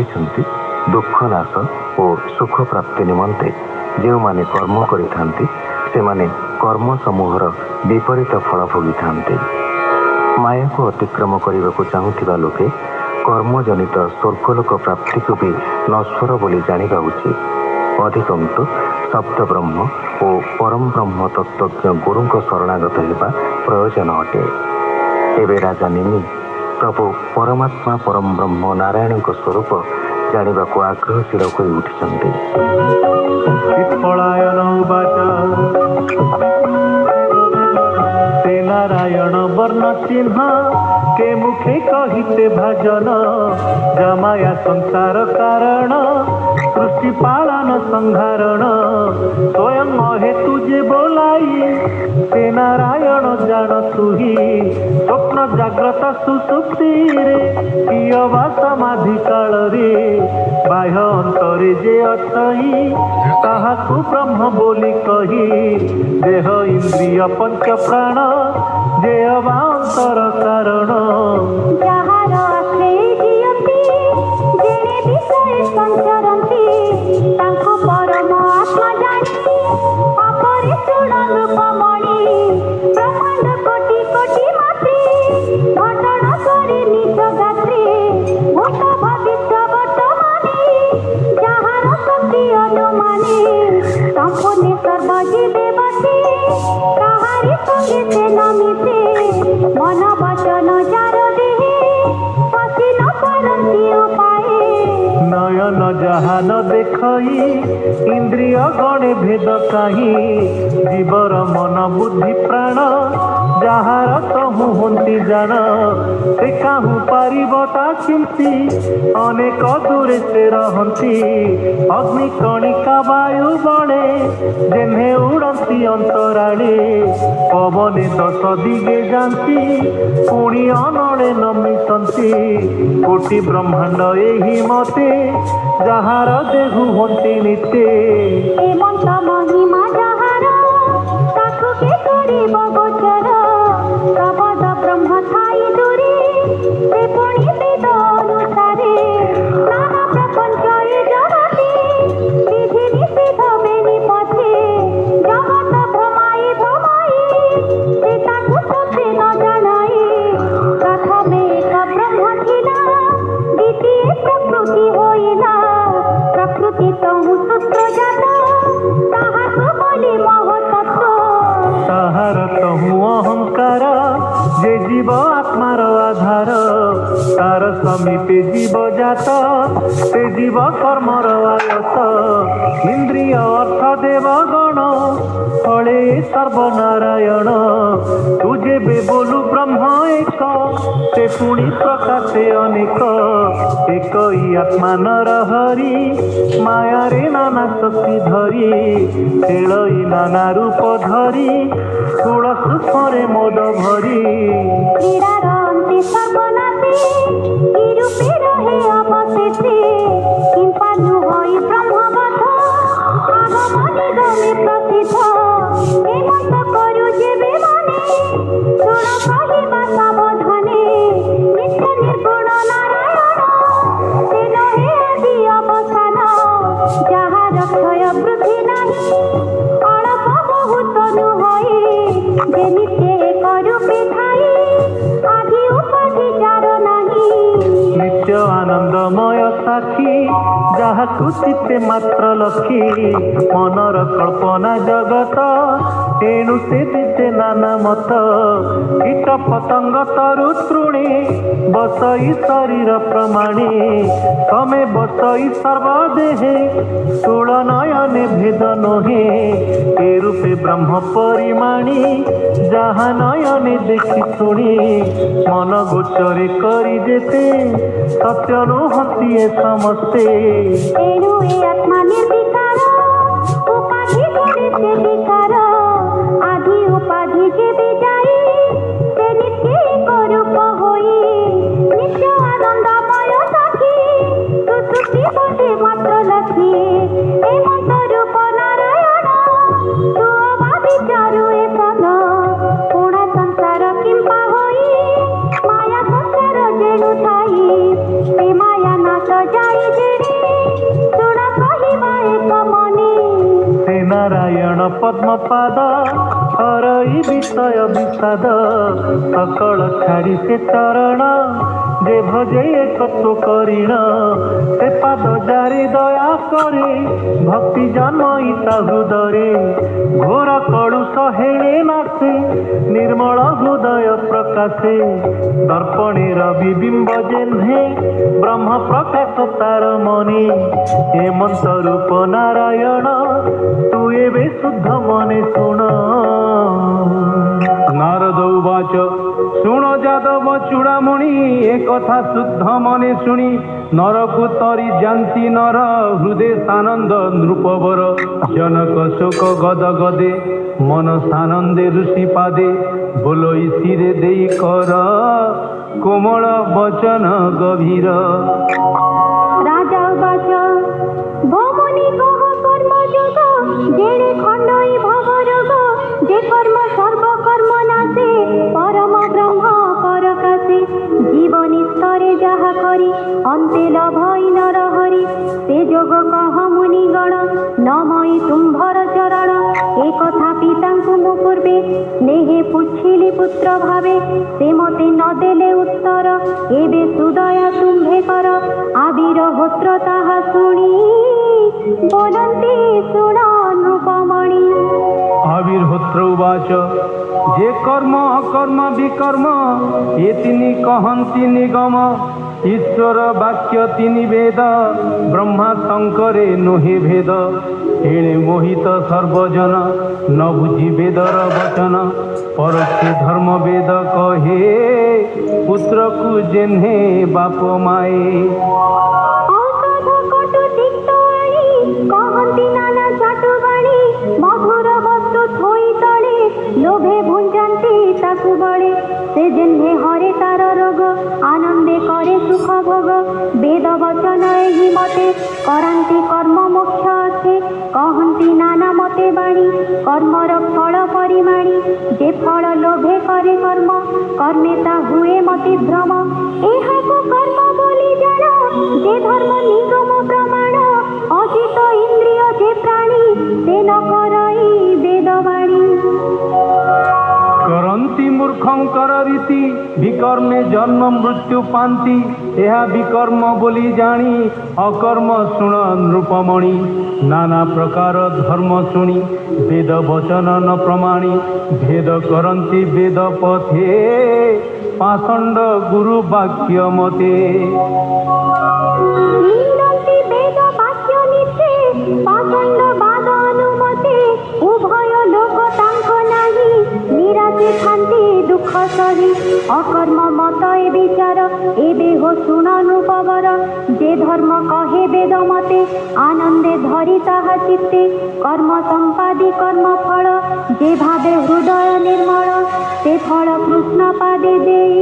କହିଛନ୍ତି ଦୁଃଖ ନାଶ ଓ ସୁଖ ପ୍ରାପ୍ତି ନିମନ୍ତେ ଯେଉଁମାନେ କର୍ମ କରିଥାନ୍ତି ସେମାନେ କର୍ମ ସମୂହର ବିପରୀତ ଫଳ ଭୋଗିଥାନ୍ତି। ମାୟାକୁ ଅତିକ୍ରମ କରିବାକୁ ଚାହୁଁଥିବା ଲୋକେ କର୍ମଜନିତ ସ୍ୱର୍ଗଲୋକ ପ୍ରାପ୍ତିକୁ ବି ନଶ୍ୱର ବୋଲି ଜାଣିବା ଉଚିତ। ଅଧିକନ୍ତୁ ଶବ୍ଦ ବ୍ରହ୍ମ ଓ ପରମ ବ୍ରହ୍ମ ତତ୍ତ୍ୱଜ୍ଞ ଗୁରୁଙ୍କ ଶରଣାଗତ ହେବା ପ୍ରୟୋଜନ ଅଟେ। ଏବେ ରାଜା ନିମି ପ୍ରଭୁ ପରମାତ୍ମା ପରମ ବ୍ରହ୍ମ ନାରାୟଣଙ୍କ ସ୍ୱରୂପ ଜାଣିବାକୁ ଆଗ୍ରହଶୀଳ ହୋଇ ଉଠିଛନ୍ତି। नारायण वर्ण चिन्ह के मुखे कहिते भजन जमाया संसार कारण सृष्टि पालन संहारण स्वयं हेतु जे बोलाई से नारायण जान तुही स्वप्न जाग्रत सुसुप्ति रे कियवा समाधि काल रे बाह्य अंतरे जे अछई ताहाकु ब्रह्म बोली कही देह इंद्रिय पंच प्राण जे अवांतर कारण जहार आखे जियति जेने विषय संचरन्ति तांको परम आत्मा जानी अपरे सुण रूपमणि ब्रह्मांड कोटि कोटि मात्रे घटना करे निज गात्रे भूत भविष्य वर्तमाने जहार शक्ति अनुमाने संपूर्ण सर्वजीवे बसे काहारी संगे से नमिते मन वचन जार देहे पसी न करन्ति उपाये नयन जहा न देखई इंद्रिय गणे भेद काही जीवर मन बुद्धि प्राण जहार कहूँ हंती जान से काहू पारिब ता चिंती अनेक दूरे से रहंती अग्नि कणिका वायु बणे जेन्हे उड़ंती अंतराळे पवने दश दिगे जानती पुणी अनळे नमिसंती कोटि ब्रह्मांड एही मते जहार देहु हंती निते एमंत महिमा जहार ताकु के करिब गोचर प्रबोध ब्रह्म थाई दूरे से पुणी वेद अनुसारे नाना प्रपंच ए जगते विधि निषेध बेनि पथे जगत भ्रमाई भ्रमाई से ताकु सत्य न जानाई प्रथमे एक ब्रह्म थिला द्वितीय प्रकृति होइला प्रकृति तहु सूत्र जात ताहाकु बोली महतत्व ताहार तहु अहंकार जे जीव आत्मार आधार तार समीपे जीव जात से जीव कर्मर आयत इंद्रिय अर्थ देव गण फले सर्वनारायण तुझे बे बोलू ब्रह्म एक से पुणी प्रकाशे अनेक एक आत्मा नर हरि माया रे नाना शक्ति धरी खेलई नाना रूप धरी षोड़ सूक्ष्म मोद भरी क्रीडार अन्ते सर्वनाशे की रूपे रहे अवशेषे किंपानु होई ब्रह्मवध आगम निगमे प्रसिद्ध हेमंत करु जेबे मने शुण कहिबा सावधाने नित्य निर्गुण नारायण से नहे आदि अवसान जहार क्षय वृद्धि नाही अल्प बहुत नु होई जे नित्य एक रूपे थाई आदि उपाधि जार नाही नित्य आनंदमय साक्षी जहा चित्ते मात्र लखी मनर कल्पना जगत तेणु से दिशे नाना मत कीट पतंग तरु तृणे बसई शरीर प्रमाणे तमे बसई सर्वदेहे स्थूल नयने भेद नहे ए रूपे ब्रह्म परिमाणी जहा नयने देखी शुणी मन गोचरे करी देते सत्य नुहंती समस्ते एणु ए आत्मा निर्विकार उपाधि करे से विकार आदि उपाधि जेबे जाई से नित्य एक रूप होई नित्य आनंदमय साखी सुसुप्ति बसे मात्र लखी ए मंत्र रूप नारायण तू अमा विचारु ए सन पूर्ण संसार किंपा होई माया संसार जेणु थाई से माया नाश जाई जे ପଦ୍ମପାଦ ହରଇ ବିଷୟ ବିଷାଦ ସକଳ ଛାଡ଼ି ସେ ଚରଣ ଯେ ଭଜେ ଏକତ୍ଵ କରିଣ ସେ ପାଦ ଜାରି ଦୟା କରି ଭକ୍ତି ଜନ୍ମଇ ତା ହୃଦୟରେ ଘୋର କଳୁଷ ହେଳେ ନାଥେ ନିର୍ମଳ ହୃଦୟ ପ୍ରକାଶେ ଦର୍ପଣୀର ବିବିମ୍ବ ଯେହ୍ନେ ବ୍ରହ୍ମ ପ୍ରକାଶ ତାର ମନେ ହେମନ୍ତ ରୂପ ନାରାୟଣ ତୁ ଏବେ ଶୁଦ୍ଧ ମନେ ଶୁଣ। নারদ উবাচ শুণ যাদব চূড়ামণি এ কথা শুদ্ধ মনে শুনি নরকু তরি জান্তি নর হৃদে সানন্দ নৃপবর জনক শোক গদ গদে মন সানন্দে ঋষি পাদে বলই শিরে দেই কর কোমল বচন গভীর। রাজা বাচ ভৌমনি কহ কর্ম যোগ যেড়ে খণ্ডই ভব রোগ যে কর্ম সর্বকর্ম নাশে পরম ব্রহ্ম পরকাশে জীবনী স্তরে যাহা করি অন্তে লভই নর হরি সে যোগ কহ মুনিগণ নমই তুম্ভর চরণ এ কথা পিতাଙ୍କୁ ମୁଁ ପୂର୍ବେ ସ୍ନେହେ ପୁଛିଲି ପୁତ୍ର ଭାବେ ସେ ମତେ ନ ଦେଲେ ଉତ୍ତର ଏବେ ସୁଦୟା ତୁମ୍ଭେ କର ଆବିର ହୋତ୍ର ତାହା ଶୁଣି ବୋଲନ୍ତି ଶୁଣ ନୃପମଣି। আবির্হোত্র উবাচ যে কর্ম অকর্ম বিকর্ম এ তিনি কহন্তি নিগম ঈশ্বর বাক্য তিনি বেদ ব্রহ্মা শঙ্করে নহে ভেদ এণে মোহিত সর্বজন ন বুঝি বেদর বচন পরোক্ষে ধর্ম বেদ কহে পুত্রকু জেহ্নে বাপ মায়ে। ଔଷଧ କଟୁ ତିକ୍ତ ଆଣି କହନ୍ତି ନାନା ଚାଟୁ ବାଣି ମଧୁର ବସ୍ତୁ ଥୋଇ ତଳେ ଲୋଭେ ଭୁଞ୍ଜାନ୍ତି ତାକୁ ବଳେ ସେ ଯେହ୍ନେ ହରେ ତାର ରୋଗ ଆନନ୍ଦେ କରେ ସୁଖ ଭୋଗ ବେଦ ବଚନ ଏହି ମତେ କରାନ୍ତି କର୍ମ ମୋକ୍ଷ ଅଛେ କହନ୍ତି ନାନା ମତେ ବାଣୀ କର୍ମର ଫଳ ପରିମାଣି ଯେ ଫଳ ଲୋଭେ କରେ କର୍ମ କର୍ମେ ତା ହୁଏ ମତି ଭ୍ରମ ଏହାକୁ କର୍ମ ବୋଲି ଜାଣ যে ধর্ম নিগম প্রমাণ অজিত ইন্দ্রিয় যে প্রাণী সে ন করই বেদবাণী। করন্তি মূর্খঙ্কর রীতি বিকর্মে জন্ম মৃত্যু পান্তি এহা বিকর্ম বলি জানি অকর্ম শুণ নৃপমণি নানা প্রকার ধর্ম শুনি বেদ বচন ন প্রমাণী ভেদ করন্তি বেদ পথে পাষণ্ড গুরু বাক্য মতে। নিন্দন্তি বেদ বাক্য নিতে পাষণ্ড বাদ অনুমতে উভয় লোক তাঙ্ক নাহি নিরাশে শান্তি দুঃখ সহি অকর্ম মত এ বিচার এ দেহ শুণ নৃপবর যে ধর্ম কহে বেদ মতে আনন্দে ধরি তাহা চিত্তে কর্ম সম্পাদি কর্ম ফল যে ভাবে হৃদয় নির্মল সে ফল কৃষ্ণ পাদে দেই